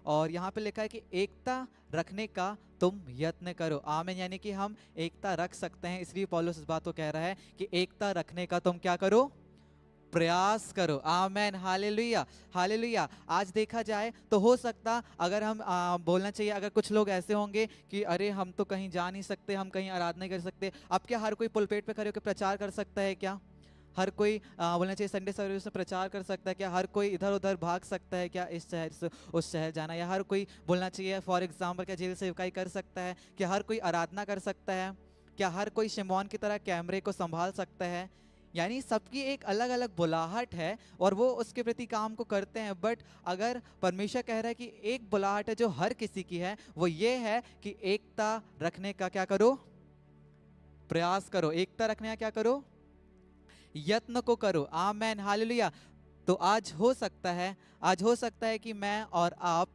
और यहाँ पे लिखा है कि एकता रखने का तुम यत्न करो। आमीन। यानी कि हम एकता रख सकते हैं, इसलिए पौलुस इस बात को कह रहा है कि एकता रखने का तुम क्या करो, प्रयास करो। आमेन। हालेलुया। हालेलुया। आज देखा जाए तो हो सकता अगर हम बोलना चाहिए, अगर कुछ लोग ऐसे होंगे कि अरे हम तो कहीं जा नहीं सकते, हम कहीं आराधना नहीं कर सकते। अब क्या हर कोई पुलपेट पे खड़े होकर प्रचार कर सकता है क्या? हर कोई बोलना चाहिए संडे सर्विस में प्रचार कर सकता है क्या? हर कोई इधर उधर भाग सकता है क्या, इस शहर से उस शहर जाना? या हर कोई बोलना चाहिए फॉर एग्जाम्पल क्या जेल सेवकाई कर सकता है? क्या हर कोई आराधना कर सकता है? क्या हर कोई शिमोन की तरह कैमरे को संभाल सकता है? यानी सबकी एक अलग अलग बुलाहट है और वो उसके प्रति काम को करते हैं। बट अगर परमेश्वर कह रहा है कि एक बुलाहट है जो हर किसी की है, वो ये है कि एकता रखने का क्या करो, प्रयास करो। एकता रखने का क्या करो, यत्न को करो। आमेन। हालेलुया। तो आज हो सकता है, आज हो सकता है कि मैं और आप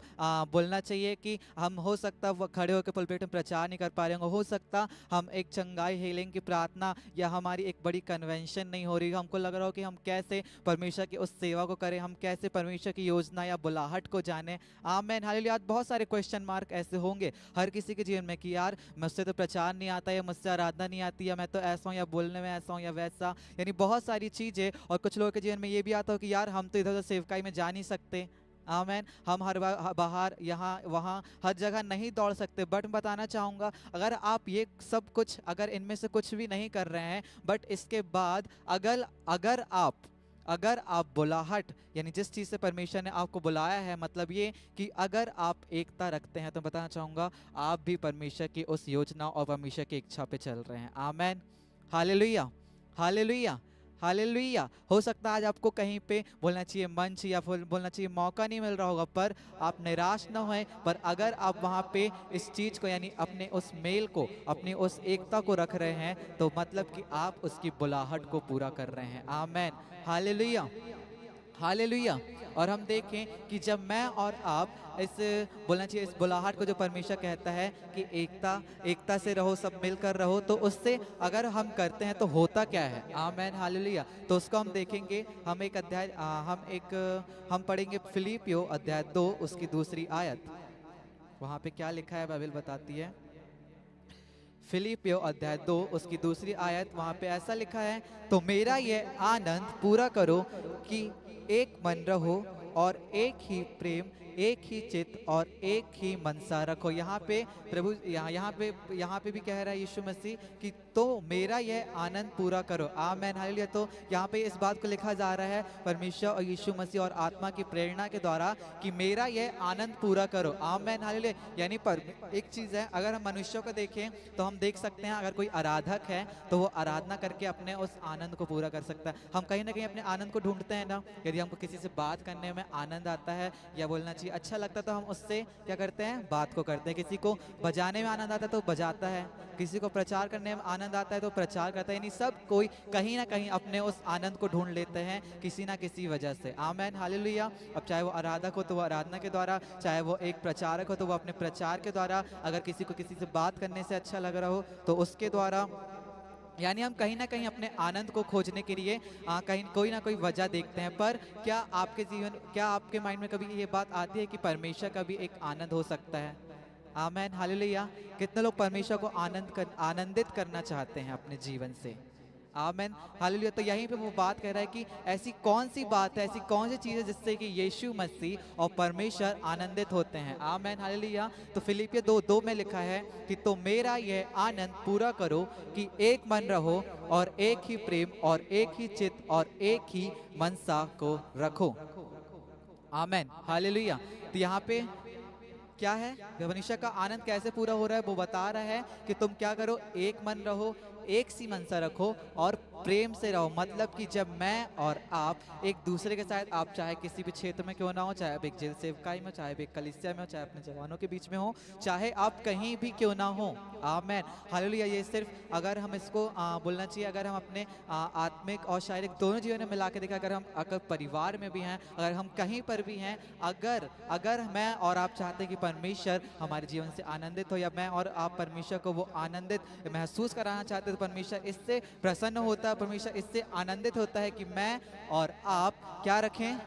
बोलना चाहिए कि हम हो सकता वो खड़े होकर पुलपेट में प्रचार नहीं कर पा रहे होंगे। हो सकता हम एक चंगाई हीलिंग की प्रार्थना या हमारी एक बड़ी कन्वेंशन नहीं हो रही, हमको लग रहा हो कि हम कैसे परमेश्वर की उस सेवा को करें, हम कैसे परमेश्वर की योजना या बुलाहट को जाने। आमेन। हालेलुया। आज बहुत सारे क्वेश्चन मार्क ऐसे होंगे हर किसी के जीवन में कि यार मुझसे तो प्रचार नहीं आता, या मुझसे आराधना नहीं आती, या मैं तो ऐसा हूँ, या बोलने में ऐसा हूँ या वैसा। यानी बहुत सारी चीज़ें। और कुछ लोगों के जीवन में ये भी आता हो कि यार हम तो इधर उधर सेवकाई में जा नहीं सकते। आमेन। हम हर बाहर यहाँ वहाँ हर जगह नहीं दौड़ सकते। बट मैं बताना चाहूँगा, अगर आप ये सब कुछ, अगर इनमें से कुछ भी नहीं कर रहे हैं, बट इसके बाद अगर अगर आप बुलाहट, यानी जिस चीज़ से परमेश्वर ने आपको बुलाया है, मतलब ये कि अगर आप एकता रखते हैं, तो बताना चाहूँगा आप भी परमेश्वर की उस योजना और परमेश्वर की इच्छा पे चल रहे हैं। आमेन। हालेलुया। हालेलुया। हालेलुया। हो सकता है आज आपको कहीं पे बोलना चाहिए मंच या फिर बोलना चाहिए मौका नहीं मिल रहा होगा, पर आप निराश न होएं। पर अगर आप वहाँ पे इस चीज़ को, यानी अपने उस मेल को, अपनी उस एकता को रख रहे हैं, तो मतलब कि आप उसकी बुलाहट को पूरा कर रहे हैं। आमेन। हालेलुया। हालेलुया। और हम देखें कि जब मैं और आप इस बोलना चाहिए इस बुलाहट को, जो परमेश्वर कहता है कि एकता एकता से रहो, सब मिलकर रहो, तो उससे अगर हम करते हैं तो होता क्या है। आमेन। हालेलुया। तो उसको हम देखेंगे। हम एक अध्याय हम पढ़ेंगे फिलिपियो अध्याय 2 उसकी दूसरी आयत। वहां पे क्या लिखा है बाइबल बताती है। फिलिपियो अध्याय 2 उसकी दूसरी आयत, वहां पे ऐसा लिखा है, तो मेरा यह आनंद पूरा करो कि एक मन रहो और एक ही प्रेम, एक ही चित्त और एक ही मनसा रखो। यहाँ पे प्रभु यहाँ पे भी कह रहा है यीशु मसीह कि तो मेरा यह आनंद पूरा करो। आमेन। हालेलुया। तो यहाँ पे इस बात को लिखा जा रहा है परमेश्वर और यीशु मसीह और आत्मा की प्रेरणा के द्वारा कि मेरा यह आनंद पूरा करो। आमेन। हालेलुया। यानी पर एक चीज है, अगर हम मनुष्यों को देखें तो हम देख सकते हैं अगर कोई आराधक है तो वो आराधना करके अपने उस आनंद को पूरा कर सकता है। हम कहीं ना कहीं अपने आनंद को ढूंढते हैं ना। यदि हमको किसी से बात करने में आनंद आता है या बोलना चाहिए अच्छा लगता है, तो हम उससे क्या करते हैं, बात को करते हैं। किसी को बजाने में आनंद आता है तो बजाता है, किसी को प्रचार करने में आनंद आता है तो प्रचार करता है। यानी सब कोई कहीं ना कहीं अपने उस आनंद को ढूंढ लेते हैं किसी ना किसी वजह से। आमेन। हालेलुया। अब चाहे वो आराधक हो तो वो आराधना के द्वारा, चाहे वो एक प्रचारक हो तो वो अपने प्रचार के द्वारा, अगर किसी को किसी से बात करने से अच्छा लग रहा हो तो उसके द्वारा। यानी हम कहीं ना कहीं अपने आनंद को खोजने के लिए कहीं कोई ना कोई वजह देखते हैं। पर क्या आपके माइंड में कभी ये बात आती है कि परमेश्वर का भी एक आनंद हो सकता है। आमेन। हालेलुया। कितने लोग परमेश्वर को आनंदित करना चाहते हैं अपने जीवन से। आमेन। हालेलुया। तो यहीं पे वो बात कह रहा है कि ऐसी कौन सी बात है, ऐसी कौन सी चीज़ है जिससे कि यीशु मसीह और परमेश्वर आनंदित होते हैं। आमेन। हालेलुया। तो फिलिपियो 2:2 में लिखा है कि तो मेरा यह आनंद पूरा करो कि एक मन रहो और एक ही प्रेम और एक ही चित्त और एक ही मनसा को रखो। आमेन। हालेलुया। तो यहाँ पे क्या है, परमेश्वर का आनंद कैसे पूरा हो रहा है वो बता रहा है कि तुम क्या करो, एक मन रहो, एक सी मनसा रखो और प्रेम से रहो। मतलब कि जब मैं और आप एक दूसरे के साथ, आप चाहे किसी भी क्षेत्र में क्यों ना हो, चाहे आप एक जेल सेवकाई में, चाहे आप एक कलीसिया में हो, चाहे अपने जवानों के बीच में हो, चाहे आप कहीं भी क्यों ना हो। आमेन। हालेलुया। ये सिर्फ अगर हम इसको बोलना चाहिए, अगर हम अपने आत्मिक और शारीरिक दोनों जीवन में मिला के देखें, अगर परिवार में भी हैं, अगर हम कहीं पर भी हैं, अगर अगर मैं और आप चाहते हैं कि परमेश्वर हमारे जीवन से आनंदित हो, या मैं और आप परमेश्वर को वो आनंदित महसूस कराना चाहते हैं, तो परमेश्वर इससे प्रसन्न होता है, परमेश्वर इससे आनंदित होता है कि मैं और आप क्या रखें,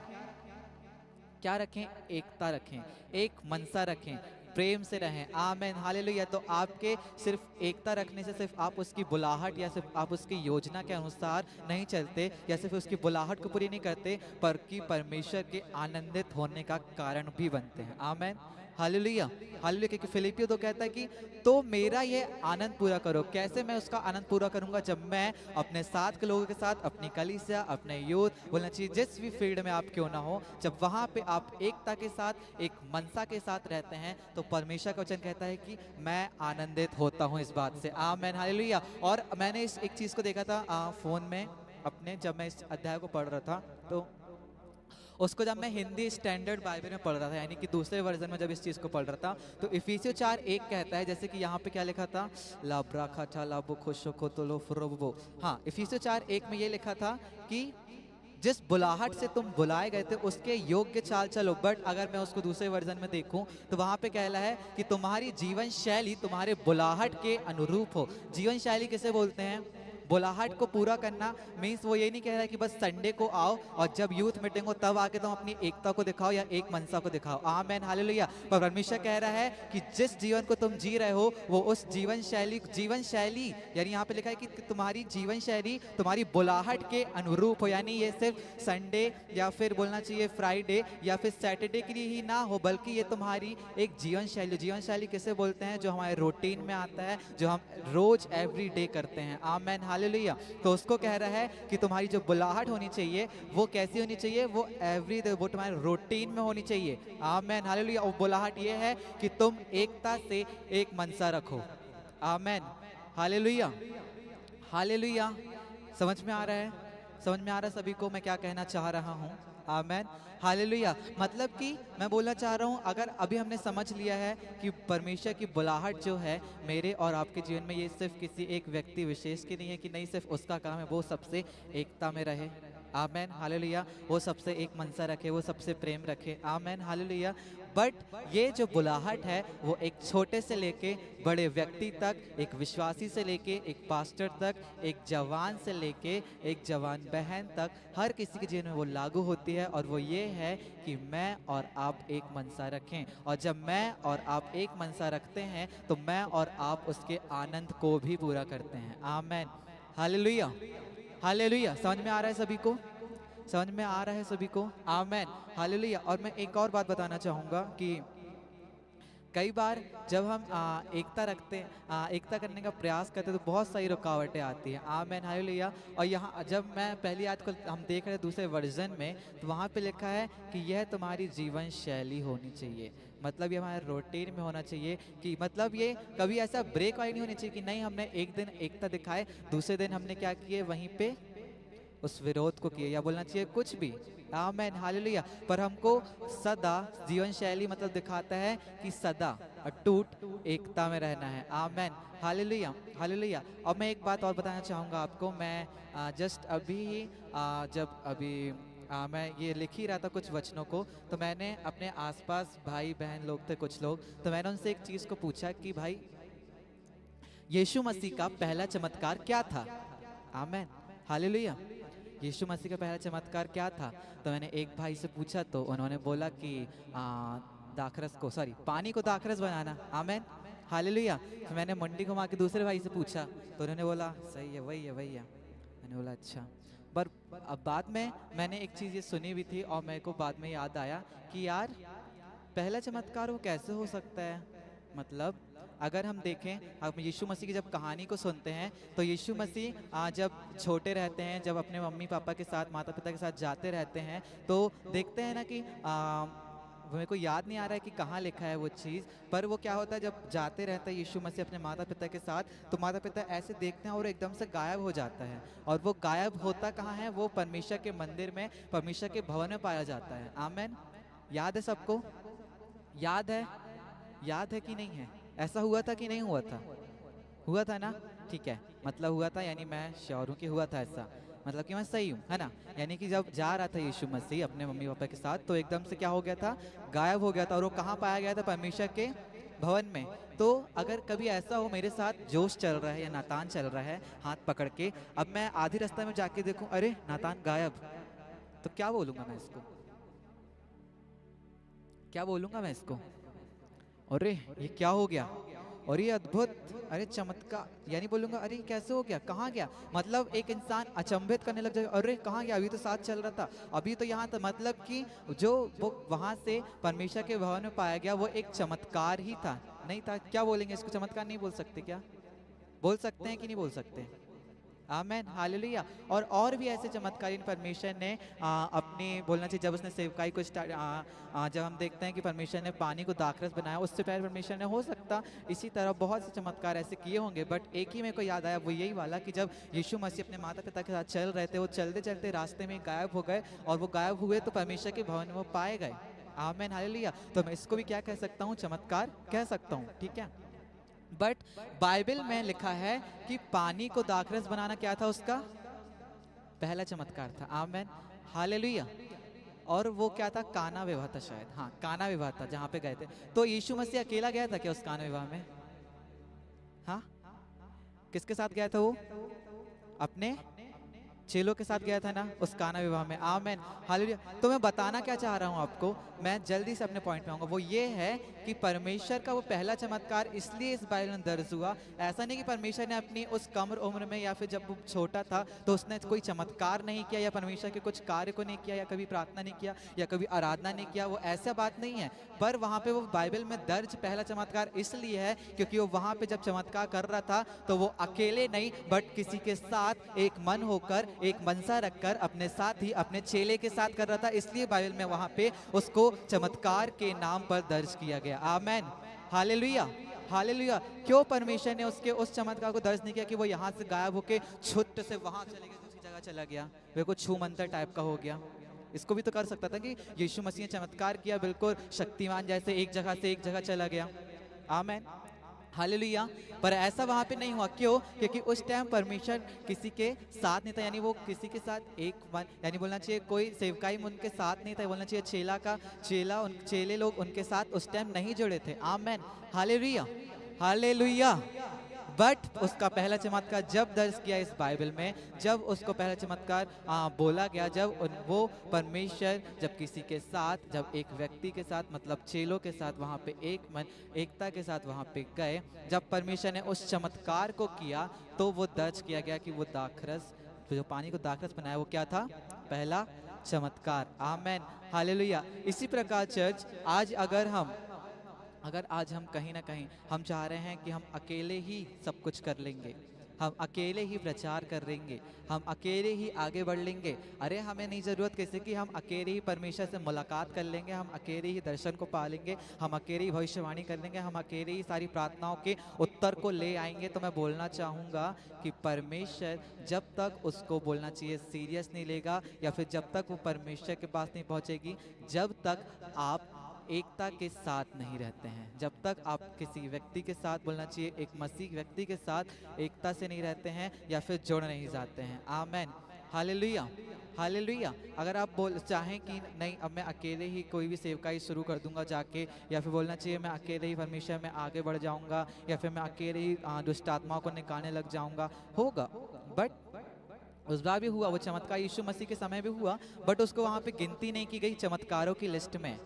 क्या रखें? एकता रखें, एक मनसा रखें, प्रेम से रहें। आमेन, हालेलुया। तो आपके सिर्फ एकता रखने से सिर्फ आप उसकी बुलाहट या सिर्फ आप उसकी योजना के अनुसार नहीं चलते या सिर्फ उसकी बुलाहट को पूरी नहीं करते, पर कि परमेश्वर के आनंदित होने का कारण भी बनते हैं। आमेन, हालेलुया, हालेलुया। क्योंकि फिलिपियो तो कहता है कि तो मेरा ये आनंद पूरा करो। कैसे मैं उसका आनंद पूरा करूंगा? जब मैं अपने साथ के लोगों के साथ, अपनी कलीसिया, अपने यूथ, बोलना चाहिए जिस भी फील्ड में आप क्यों ना हो, जब वहां पे आप एकता के साथ, एक मनसा के साथ रहते हैं, तो परमेश्वर का वचन कहता है कि मैं आनंदित होता हूं इस बात से। आमेन, हालेलुया। और मैंने इस एक चीज को देखा था फोन में अपने, जब मैं इस अध्याय को पढ़ रहा था, तो उसको जब मैं हिंदी स्टैंडर्ड बाइबल में पढ़ रहा था, यानी कि दूसरे वर्जन में जब इस चीज़ को पढ़ रहा था, तो इफिसियों 4:1 कहता है, जैसे कि यहाँ पे क्या लिखा था, लाब्रा खाटा लाबो खुशो खोतलो फुरबो। हाँ, इफिसियों 4:1 में ये लिखा था कि जिस बुलाहट से तुम बुलाए गए थे उसके योग्य चाल चलो। बट अगर मैं उसको दूसरे वर्जन में देखूं तो वहां पे कहला है कि तुम्हारी जीवन शैली तुम्हारे बुलाहट के अनुरूप हो। जीवन शैली किसे बोलते हैं? बुलाहट को पूरा करना मीन्स वो ये नहीं कह रहा है कि बस संडे को आओ और जब यूथ मीटिंग हो तब आके तुम अपनी एकता को दिखाओ या एक मनसा को दिखाओ। आमेन, हालेलुया। पर परमेश्वर कह रहा है कि जिस जीवन को तुम जी रहे हो वो उस जीवन शैली यानी यहाँ पे लिखा है कि तुम्हारी जीवन शैली तुम्हारी बुलाहट के अनुरूप हो। यानी ये सिर्फ संडे या फिर बोलना चाहिए फ्राइडे या फिर सैटरडे के लिए ही ना हो, बल्कि ये तुम्हारी एक जीवन शैली किसे बोलते हैं? जो हमारे रूटीन में आता है, जो हम रोज एवरी डे करते हैं। आमेन, हालेलुया। तो उसको कह रहा है कि तुम्हारी जो बुलाहट होनी चाहिए वो कैसी होनी चाहिए? वो एवरी डे, वो तुम्हारे रूटीन में होनी चाहिए। आमेन, हालेलुया। और बुलाहट ये है कि तुम एकता से एक मनसा रखो। आमेन, हालेलुया, हालेलुया। समझ में आ रहा है? समझ में आ रहा है सभी को मैं क्या कहना चाह रहा हूँ? आमेन, हालेलुया। मतलब कि मैं बोलना चाह रहा हूँ, अगर अभी हमने समझ लिया है कि परमेश्वर की बुलाहट जो है मेरे और आपके जीवन में, ये सिर्फ किसी एक व्यक्ति विशेष की नहीं है, कि नहीं सिर्फ उसका काम है वो सबसे एकता में रहे। आमेन, हालेलुया। वो सबसे एक मनसा रखे, वो सबसे प्रेम रखे। आमेन, हालेलुया। बट ये जो बुलाहट है वो एक छोटे से लेके बड़े व्यक्ति तक, एक विश्वासी से लेके एक पास्टर तक, एक जवान से लेके एक जवान बहन तक, हर किसी के जीवन में वो लागू होती है। और वो ये है कि मैं और आप एक मनसा रखें। और जब मैं और आप एक मनसा रखते हैं तो मैं और आप उसके आनंद को भी पूरा करते हैं। आमेन, हालेलुया, हालेलुया। समझ में आ रहा है सभी को? समझ में आ रहा है सभी को? आमेन, हालेलुया। और मैं एक और बात बताना चाहूँगा कि कई बार जब हम एकता रखते हैं, एकता करने का प्रयास करते हैं, तो बहुत सारी रुकावटें आती हैं। आमेन, हालेलुया। और यहाँ जब मैं पहली आयत को हम देख रहे हैं दूसरे वर्जन में, तो वहाँ पे लिखा है कि यह तुम्हारी जीवन शैली होनी चाहिए। मतलब ये हमारे रूटीन में होना चाहिए, कि मतलब ये कभी ऐसा ब्रेक वाली नहीं होनी चाहिए कि नहीं हमने एक दिन एकता दिखाए, दूसरे दिन हमने क्या किए, वहीं पे उस विरोध को किए, या बोलना चाहिए कुछ भी। आमेन, हालेलुया। पर हमको सदा जीवन शैली मतलब दिखाता है कि सदा अटूट एकता में रहना है। आमेन, हालेलुया, हालेलुया। और मैं एक बात और बताना चाहूँगा आपको। मैं जस्ट अभी जब अभी मैं ये लिख ही रहा था कुछ वचनों को, तो मैंने अपने आसपास भाई बहन लोग थे कुछ लोग, तो मैंने उनसे एक चीज़ को पूछा कि भाई यीशु मसीह का पहला चमत्कार क्या था? आमेन, हालेलुया। यीशु मसीह का पहला चमत्कार क्या था? तो मैंने एक भाई से पूछा, तो उन्होंने बोला कि दाखरस को, सॉरी, पानी को दाखरस बनाना। आमेन, हालेलुया। फिर मैंने मुंडी घुमा के दूसरे भाई से पूछा, तो उन्होंने बोला सही है, वही है, वही है। मैंने बोला अच्छा। पर अब बाद में मैंने एक चीज़ ये सुनी भी थी और मेरे को बाद में याद आया कि यार पहला चमत्कार वो कैसे हो सकता है? मतलब अगर हम देखें, हम यीशु मसीह की जब कहानी को सुनते हैं, तो यीशु मसीह जब छोटे रहते हैं, जब अपने मम्मी पापा के साथ, माता पिता के साथ जाते रहते हैं, तो देखते हैं ना कि मेरे को याद नहीं आ रहा है कि कहाँ लिखा है वो चीज़, पर वो क्या होता है जब जाते रहते हैं यीशु मसीह अपने माता पिता के साथ, तो माता पिता ऐसे देखते हैं और एकदम से गायब हो जाता है। और वो गायब होता कहाँ है? वो परमेश्वर के मंदिर में, परमेश्वर के भवन में पाया जाता है। आमेन, याद है सबको? याद है? याद है कि नहीं है? ऐसा हुआ था कि नहीं हुआ था? हुआ था ना? ठीक है, मतलब हुआ था, यानी मैं श्योर हूँ कि हुआ था ऐसा, मतलब कि मैं सही हूँ, है ना? यानी कि जब जा रहा था यीशु मसीह अपने मम्मी पापा के साथ, तो एकदम से क्या हो गया था? गायब हो गया था। और वो कहाँ पाया गया था? परमेश्वर के भवन में। तो अगर कभी ऐसा हो मेरे साथ जोश चल रहा है या नातान चल रहा है हाथ पकड़ के, अब मैं आधी रास्ता में जाके देखूं अरे नातान गायब, तो क्या बोलूँगा मैं इसको? क्या बोलूंगा मैं इसको, अरे ये क्या हो गया, और ये अद्भुत, अरे चमत्कार, यानी बोलूंगा अरे ये कैसे हो गया, कहाँ गया, मतलब एक इंसान अचंभित करने लग जाएगा, अरे कहाँ गया, अभी तो साथ चल रहा था, अभी तो यहाँ था, मतलब कि जो वो वहां से परमेश्वर के भवन में पाया गया वो एक चमत्कार ही था, नहीं था, क्या बोलेंगे इसको, चमत्कार नहीं बोल सकते क्या, बोल सकते हैं कि नहीं बोल सकते, आमेन हालेलुया। और भी ऐसे चमत्कारी परमेश्वर ने अपनी बोलना चाहिए, जब उसने सेवकाई को जब हम देखते हैं कि परमेश्वर ने पानी को दाखरस बनाया, उससे पहले परमेश्वर ने हो सकता इसी तरह बहुत से चमत्कार ऐसे किए होंगे, बट एक ही मेरे को याद आया, वो यही वाला कि जब यीशु मसीह अपने माता पिता के साथ चल रहे थे, वो चलते चलते रास्ते में गायब हो गए, और वो गायब हुए तो परमेश्वर के भवन में वो पाए गए, आमेन हालेलुया। तो मैं इसको भी क्या कह सकता हूँ, चमत्कार कह सकता हूँ, ठीक है। बट बाइबल में लिखा है कि पानी को दाखरस बनाना क्या था, उसका पहला चमत्कार था, आमेन हालेलुया। और वो क्या था, काना विवाह था शायद, हाँ काना विवाह था जहाँ पे गए थे। तो यीशु मसीह अकेला गया था क्या उस काना विवाह में, हाँ किसके साथ गया था वो, अपने चेलों के साथ गया था ना उस काना विवाह में, आमेन हालेलुया। तो मैं बताना क्या चाह रहा हूँ आपको, मैं जल्दी से अपने पॉइंट पे आऊंगा, वो ये है कि परमेश्वर का वो पहला चमत्कार इसलिए इस बाइबल में दर्ज हुआ, ऐसा नहीं कि परमेश्वर ने अपनी उस कम उम्र में या फिर जब वो छोटा था तो उसने कोई चमत्कार नहीं किया, या परमेश्वर के कुछ कार्य को नहीं किया, या कभी प्रार्थना नहीं किया, या कभी आराधना नहीं किया, वो ऐसा बात नहीं है। पर वहाँ पे वो बाइबल में दर्ज पहला चमत्कार इसलिए है क्योंकि वो वहाँ पे जब चमत्कार कर रहा था तो वो अकेले नहीं बट किसी के साथ एक मन होकर, एक मनसा रखकर अपने साथ ही अपने चेले के साथ कर रहा था, इसलिए बाइबल में वहाँ पे उसको चमत्कार के नाम पर दर्ज किया गया, आमेन हालेलुया हालेलुया। क्यों परमेश्वर ने उसके उस चमत्कार को दर्ज नहीं किया कि वो यहाँ से गायब होके छुट्ट से वहां चले गए, दूसरी जगह चला गया, वे को छू मंतर टाइप का हो गया, इसको भी तो कर सकता था कि यीशु मसीह ने चमत्कार किया बिल्कुल शक्तिमान जैसे, एक जगह से एक जगह चला गया, आमेन हालेलुया। पर ऐसा वहां पे नहीं हुआ, क्यों, क्योंकि उस टाइम परमेश्वर किसी के साथ नहीं था, यानी वो किसी के साथ एक मन, यानी बोलना चाहिए कोई सेवकाई में उनके साथ नहीं था, बोलना चाहिए चेले लोग उनके साथ उस टाइम नहीं जुड़े थे, आमेन हालेलुया हालेलुया। बट उसका पहला चमत्कार जब दर्ज किया इस बाइबल में, जब उसको पहला चमत्कार बोला गया, जब वो परमेश्वर जब किसी के साथ, जब एक व्यक्ति के साथ मतलब चेलों के साथ वहाँ पे एक मन एकता के साथ वहाँ पे गए, जब परमेश्वर ने उस चमत्कार को किया तो वो दर्ज किया गया कि वो दाखरस, जो पानी को दाखरस बनाया, वो क्या था, पहला चमत्कार, आमेन हालेलुया। इसी प्रकार चर्च अगर आज हम कहीं ना कहीं हम चाह रहे हैं कि हम अकेले ही सब कुछ कर लेंगे, हम अकेले ही प्रचार कर लेंगे, हम अकेले ही आगे बढ़ लेंगे, अरे हमें नहीं ज़रूरत किसी की, हम अकेले ही परमेश्वर से मुलाकात कर लेंगे, हम अकेले ही दर्शन को पा लेंगे, हम अकेले ही भविष्यवाणी कर लेंगे, हम अकेले ही सारी प्रार्थनाओं के उत्तर को ले आएंगे, तो मैं बोलना चाहूँगा कि परमेश्वर जब तक उसको बोलना चाहिए सीरियस नहीं लेगा, या फिर जब तक वो परमेश्वर के पास नहीं पहुँचेगी, जब तक आप एकता के साथ नहीं रहते हैं, जब तक आप किसी व्यक्ति के साथ बोलना चाहिए एक मसीह व्यक्ति के साथ एकता से नहीं रहते हैं या फिर जुड़ नहीं जाते हैं, आमेन हालेलुया हालेलुया। अगर आप बोल चाहें कि नहीं अब मैं अकेले ही कोई भी सेवकाई शुरू कर दूंगा जाके, या फिर बोलना चाहिए मैं अकेले ही परमेश्वर में आगे बढ़ जाऊंगा, या फिर मैं अकेले ही दुष्ट आत्माओं को निकालने लग जाऊंगा, होगा, बट उस बार भी हुआ, वो चमत्कार यीशु मसीह के समय भी हुआ, बट उसको वहाँ पे गिनती नहीं की गई चमत्कारों की लिस्ट में,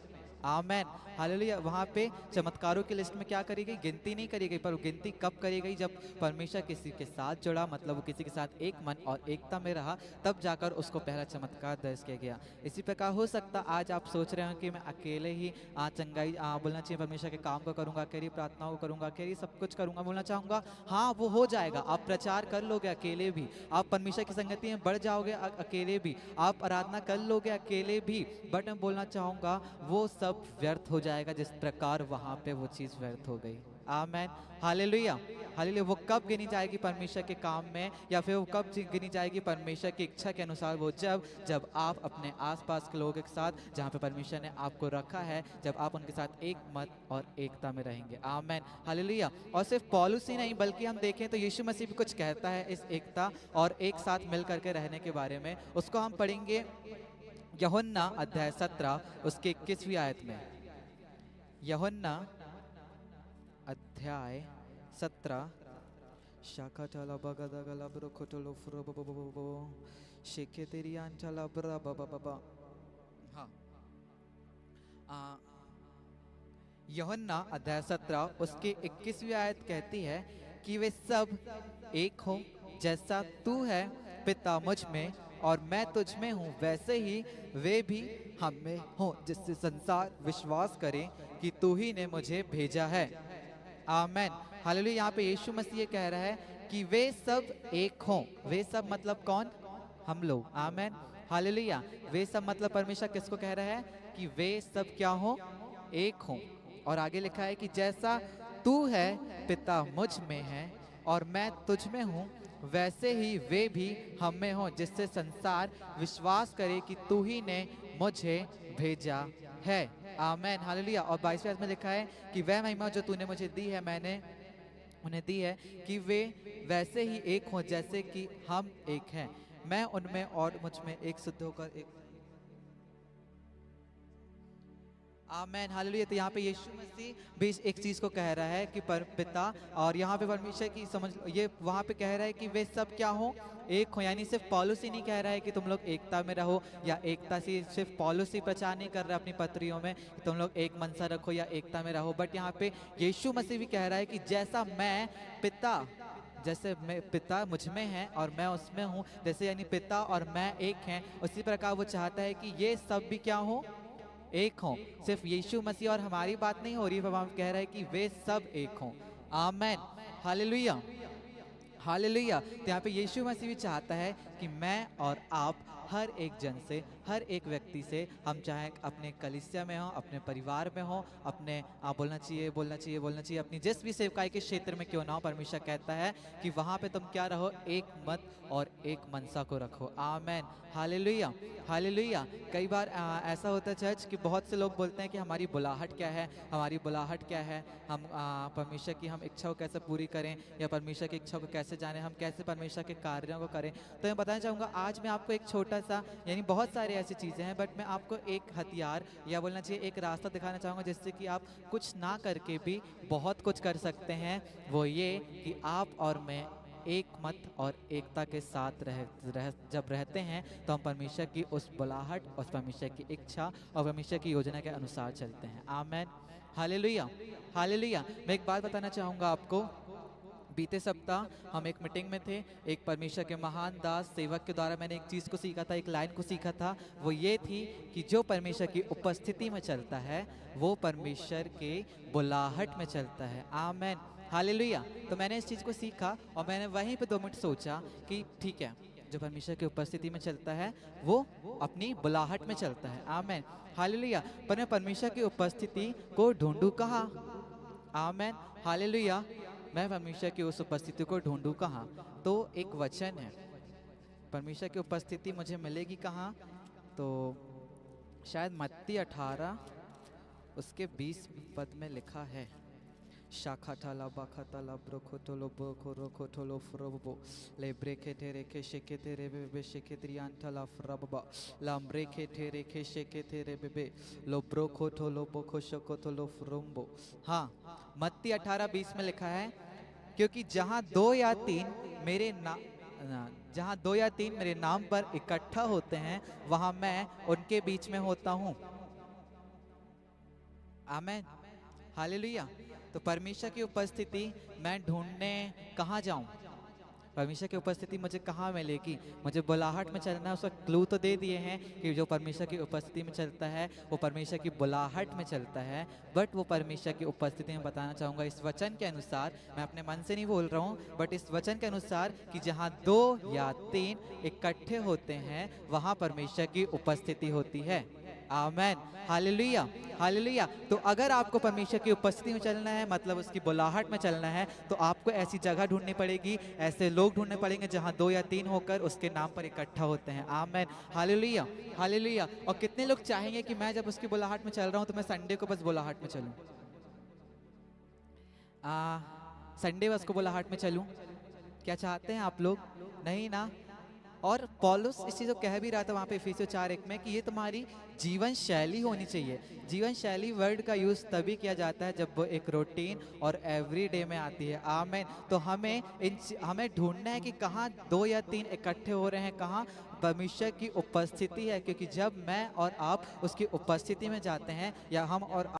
आमेन हालेलुया। वहाँ पे चमत्कारों की लिस्ट में क्या करी गई, गिनती नहीं करी गई, पर गिनती कब करी गई, जब परमेश्वर किसी के साथ जुड़ा, मतलब वो किसी के साथ एक मन और एकता में रहा, तब जाकर उसको पहला चमत्कार दर्ज किया गया। इसी प्रकार हो सकता आज आप सोच रहे हो कि मैं अकेले ही चंगाई बोलना चाहिए परमेश्वर के काम को करूँगा, अकेली प्रार्थनाओं को करूँगा, अकेली सब कुछ करूँगा, बोलना चाहूँगा हाँ वो हो जाएगा, आप प्रचार कर लोगे अकेले भी, आप परमेश्वर की संगति में बढ़ जाओगे अकेले भी, आप आराधना कर लोगे अकेले भी, बट मैं बोलना चाहूँगा वो सब व्यर्थ हो जाएगा जिस प्रकार वहां पे वो चीज व्यर्थ हो गई, आमेन हालेलुया हालेलुया। वो कब गिनी जाएगी परमेश्वर के काम में, या फिर वो कब गिनी जाएगी परमेश्वर की इच्छा के अनुसार, वो जब आप अपने आसपास के लोगों के साथ जहाँ पे परमेश्वर ने आपको रखा है, जब आप उनके साथ एक मत और एकता में रहेंगे, आमेन हालेलुया। और सिर्फ पौलुस ही नहीं बल्कि हम देखें तो यीशु मसीह भी कुछ कहता है इस एकता और एक साथ मिल करके रहने के बारे में, उसको हम पढ़ेंगे यूहन्ना अध्याय 17 उसके 21वीं आयत में, यूहन्ना अध्याय 17 शाखा बगदगला ब्रोकोटलो फ्रोबोबोबो शेके तेरी अंचला ब्रा बाबा बाबा, हाँ यूहन्ना अध्याय 17 उसकी 21वीं आयत कहती है कि वे सब एक हो, जैसा तू है पिता मुझ में और मैं तुझ में हूँ, वैसे ही वे भी हम में हो, जिससे संसार विश्वास करे कि तू ही ने मुझे भेजा है। आमेन। हालेलुया। यहाँ पे यीशु मसीह कह रहा है कि वे सब एक हों। वे सब मतलब कौन? हम लोग। आमेन। हालेलुया। वे सब मतलब परमेश्वर किसको कह रहा है कि वे सब क्या हों? एक हों। और आगे लिखा है कि जैसा तू है पिता मुझ में है और मैं तुझ में हूँ, वैसे ही वे भी हम में हों, जिससे संसार विश्वास करे कि तू ही ने मुझे भेजा है। आमेन। हालेलुया। और 22वें आयत में लिखा है कि वह महिमा जो तूने मुझे दी है, मैंने उन्हें दी है कि वे वैसे ही एक हों जैसे कि हम एक हैं, मैं उनमें और मुझ में एक सिद्ध होकर एक। आमेन। हालेलुया। तो यहाँ पे यीशु मसीह भी एक चीज को कह रहा है कि पिता और यहाँ पे परमेश्वर की समझ, ये वहाँ पे कह रहा है कि वे सब क्या हो? एक हो। यानी सिर्फ पौलुस ही नहीं कह रहा है कि तुम लोग एकता में रहो, या एकता से सिर्फ पौलुस ही प्रचार नहीं कर रहा अपनी पत्रियों में कि तुम लोग एक मनसा रखो या एकता में रहो, बट यहाँ पे यीशु मसीह भी कह रहा है कि जैसा मैं पिता, जैसे मैं पिता मुझ में है और मैं उसमें हूँ, जैसे यानी पिता और मैं एक हैं, उसी प्रकार वो चाहता है कि ये सब भी क्या हो? एक हों। सिर्फ यीशु मसीह और हमारी बात नहीं हो रही, वह कह रहा है कि वे सब एक हों। आमेन। हालेलुया। हालेलुया। तो यहाँ पे यीशु मसीह भी चाहता है कि मैं और आप हर एक जन से, हर एक व्यक्ति से, हम चाहे अपने कलीसिया में हो, अपने परिवार में हो, अपने बोलना चाहिए बोलना चाहिए बोलना चाहिए, अपनी जिस भी सेवकाई के क्षेत्र में क्यों ना हो, परमेश्वर कहता है कि वहाँ पे तुम क्या रहो? एक मत और एक मनसा को रखो। आमेन। हालेलुया। हालेलुया। कई बार ऐसा होता है चर्च कि बहुत से लोग बोलते हैं कि हमारी बुलाहट क्या है, हमारी बुलाहट क्या है, हम परमेश्वर की हम इच्छा को कैसे पूरी करें, या परमेश्वर की इच्छा को कैसे जाने, हम कैसे परमेश्वर के कार्यों को करें। तो मैं बताना चाहूँगा आज मैं आपको एक छोटा सा, यानी बहुत सारी ऐसी चीज़ें हैं, बट मैं आपको एक हथियार या बोलना चाहिए एक रास्ता दिखाना चाहूँगा जिससे कि आप कुछ ना करके भी बहुत कुछ कर सकते हैं। वो ये कि आप और मैं एक मत और एकता के साथ जब रहते हैं तो हम परमेश्वर की उस बुलाहट, उस परमेश्वर की इच्छा और परमेश्वर की योजना के अनुसार चलते हैं। आमेन। हालेलुया। हालेलुया। मैं एक बात बताना चाहूँगा आपको। बीते सप्ताह हम एक मीटिंग में थे, एक परमेश्वर के महान दास सेवक के द्वारा मैंने एक चीज़ को सीखा था, एक लाइन को सीखा था। वो ये थी कि जो परमेश्वर की उपस्थिति में चलता है वो परमेश्वर के बुलाहट में चलता है। आमेन। हालेलुया। तो मैंने इस चीज़ को सीखा और मैंने वहीं पे 2 मिनट सोचा कि ठीक है, जो परमेश्वर की उपस्थिति में चलता है वो अपनी बुलाहट में चलता है। आमेन। हालेलुया। पर मैं परमेश्वर की उपस्थिति को ढूंढूं कहाँ? आमेन। हालेलुया। मैं परमेश्वर की उस उपस्थिति को ढूंढूं कहाँ? तो एक वचन है, परमेश्वर की उपस्थिति मुझे मिलेगी कहाँ? तो शायद मत्ती 18 उसके 20 पद में लिखा है, शाखाटाला बाखाटाला ब्रोखोटोलो बोखोरोखोटोलो फ्रबो लेब्रेखे तेरेखे शेके तेरे बेबे शेके त्रियांटला फ्रबबा लाम्ब्रेखे तेरेखे शेके तेरे बेबे लो ब्रोखोटोलो बोखोशोकोटोलो फ्रम्बो। हाँ, मत्ती 18:20 में लिखा है, क्योंकि जहाँ 2 या 3 मेरे नाम पर इकट्ठा होते हैं वहाँ मैं उनके बीच में होता हूँ। आमेन। हालेलुया। तो परमेश्वर की उपस्थिति मैं ढूंढने कहाँ जाऊं? परमेश्वर की उपस्थिति मुझे कहाँ मिलेगी? मुझे बुलाहट में चलना है। उसका क्लू तो दे दिए हैं कि जो परमेश्वर की उपस्थिति में चलता है वो परमेश्वर की बुलाहट में चलता है, बट वो परमेश्वर की उपस्थिति में बताना चाहूँगा इस वचन के अनुसार, मैं अपने मन से नहीं बोल रहा हूँ, बट इस वचन के अनुसार कि जहाँ 2 या 3 इकट्ठे होते हैं वहाँ परमेश्वर की उपस्थिति होती है। आमेन। हालेलुया। हालेलुया। तो अगर आपको परमेश्वर की उपस्थिति में चलना है, मतलब उसकी बुलाहट में चलना है, तो आपको ऐसी जगह ढूंढनी पड़ेगी, ऐसे लोग ढूंढने पड़ेंगे जहां 2 या 3 होकर उसके नाम पर इकट्ठा होते हैं। आमेन। हालेलुया। हालेलुया। और कितने लोग चाहेंगे कि मैं जब उसकी बुलाहट में चल रहा हूं तो मैं संडे को बस बुलाहट में चलूं? संडे बस को बुलाहट में चलूं? क्या चाहते हैं आप लोग? नहीं ना। और पौलुस इस चीज़ को कह भी रहा था वहाँ पे इफिसियों 4:1 में कि ये तुम्हारी जीवन शैली होनी चाहिए। जीवन शैली वर्ड का यूज़ तभी किया जाता है जब वो एक रूटीन और एवरीडे में आती है। आमेन। तो हमें ढूंढना है कि कहाँ 2 या 3 इकट्ठे हो रहे हैं, कहाँ परमेश्वर की उपस्थिति है, क्योंकि जब मैं और आप उसकी उपस्थिति में जाते हैं या हम और